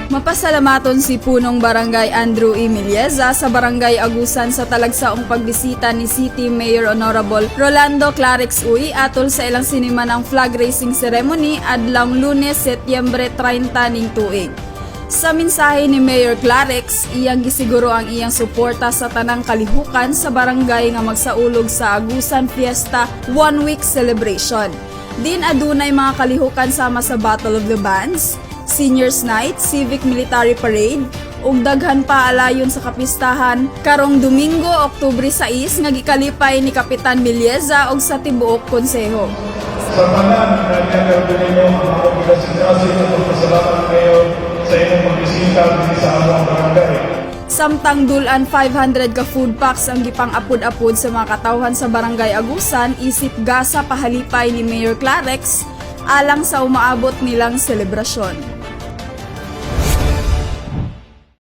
Mapasalamaton si punong barangay Andrew E. Milieza sa barangay Agusan sa talagsaong pagbisita ni City Mayor Honorable Rolando Clarix Uy atol sa ilang sinima ng flag raising ceremony adlang Lunes, Setyembre 30 ning tuig. Sa mensahe ni Mayor Clarix, iyang gisiguro ang iyang suporta sa tanang kalihukan sa barangay nga magsaulog sa Agusan Fiesta 1 week celebration. Din adunay mga kalihukan sama sa Battle of the Bands, Seniors Night, Civic Military Parade, ug daghan pa alayon sa kapistahan karong Domingo, Oktubre 6 nga gikalipay ni Kapitan Milieza og sa tibuok konseho. Sa tanan nga nagkaroon ninyo ang mga obligasyon at pagpasalamat kayo sa inyong pagbisita sa among barangay. Samtang dulan 500 ka food packs ang gipang-apod-apod sa mga katawhan sa barangay Agusan isip gasa pahalipay ni Mayor Clarix alang sa umaabot nilang selebrasyon.